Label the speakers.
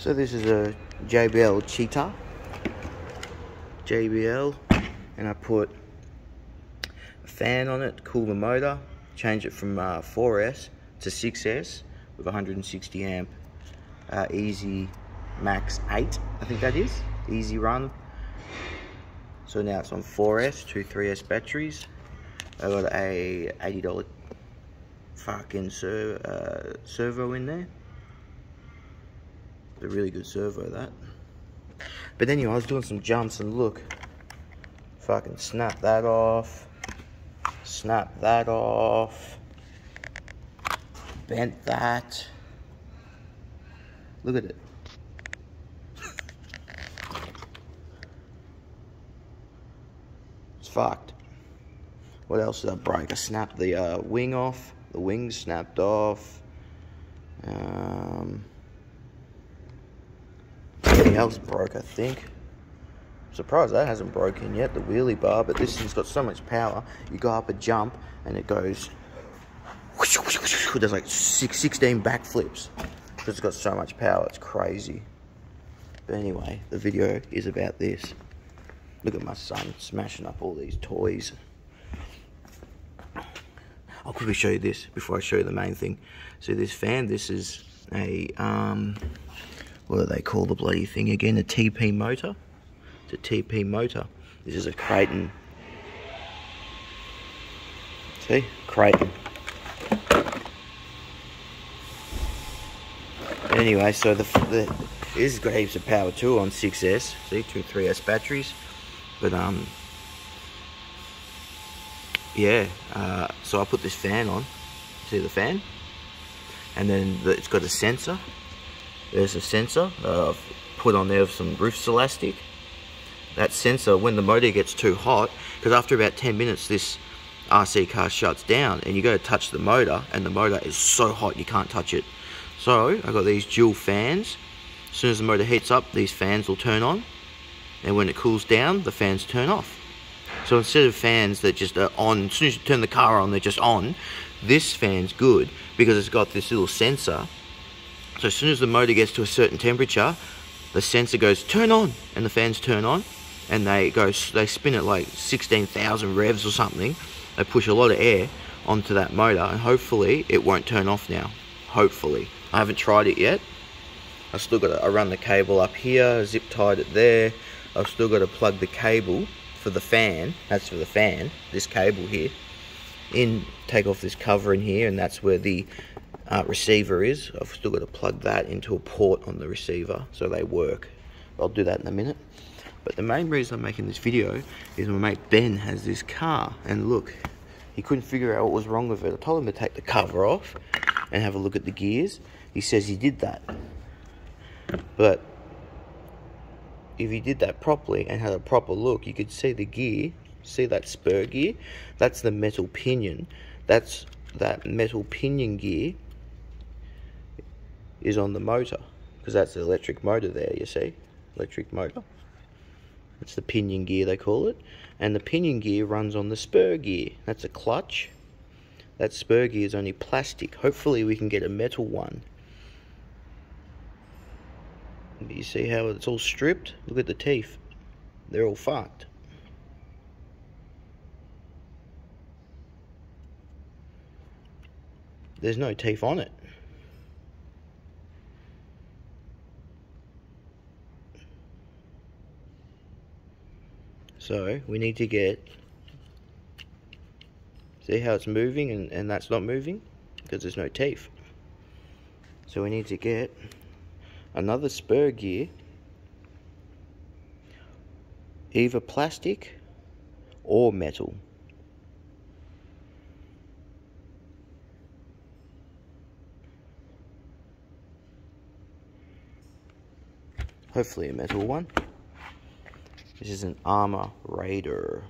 Speaker 1: So this is a JBL Cheetah. JBL, and I put a fan on it to cool the motor, change it from 4S to 6S with 160 amp easy max 8, I think that is, easy run. So now it's on 4S, two 3S batteries. I got a $80 fucking servo in there. It's a really good servo, that. But anyway, I was doing some jumps and look, fucking snap that off, bent that. Look at it. It's fucked. What else did I break? I snapped the wing off. The wings snapped off. Everything else broke, I think. I'm surprised that hasn't broken yet, the wheelie bar, but this thing's got so much power. You go up a jump and it goes, there's like 16 backflips because it's got so much power. It's crazy. But anyway, the video is about this. Look at my son smashing up all these toys. I'll quickly show you this before I show you the main thing. So this fan, this is a what do they call the bloody thing again? A TP motor. It's a TP motor. This is a kraton. See? Kraton. Anyway, so this has got heaps of power too on 6S. See, two 3S batteries. But yeah, so I put this fan on. See the fan? And then it's got a sensor. There's a sensor I've put on there with some roof elastic. That sensor, when the motor gets too hot, because after about 10 minutes this RC car shuts down and you go to touch the motor and the motor is so hot you can't touch it. So I got these dual fans. As soon as the motor heats up, these fans will turn on, and when it cools down, the fans turn off. So instead of fans that just are on, as soon as you turn the car on, they're just on, this fan's good because it's got this little sensor. So as soon as the motor gets to a certain temperature, the sensor goes turn on, and the fans turn on, and they spin at like 16,000 revs or something. They push a lot of air onto that motor, and hopefully it won't turn off now. Hopefully. I haven't tried it yet. I've still got to run the cable up here, zip tied it there. I've still got to plug the cable for the fan. That's for the fan, this cable here. Take off this cover in here, and that's where the receiver is. I've still got to plug that into a port on the receiver so they work. I'll do that in a minute. But the main reason I'm making this video is my mate Ben has this car, and look, he couldn't figure out what was wrong with it. I told him to take the cover off and have a look at the gears. He says he did that, but if he did that properly and had a proper look, you could see the gear. See that spur gear? That's the metal pinion. That metal pinion gear is on the motor, because that's the electric motor there, you see? Electric motor. That's the pinion gear, they call it. And the pinion gear runs on the spur gear. That's a clutch. That spur gear is only plastic. Hopefully we can get a metal one. You see how it's all stripped? Look at the teeth. They're all fucked. There's no teeth on it. So we need to get, see how it's moving and that's not moving? Because there's no teeth. So we need to get another spur gear, either plastic or metal. Hopefully a metal one. This is an arrma Raider.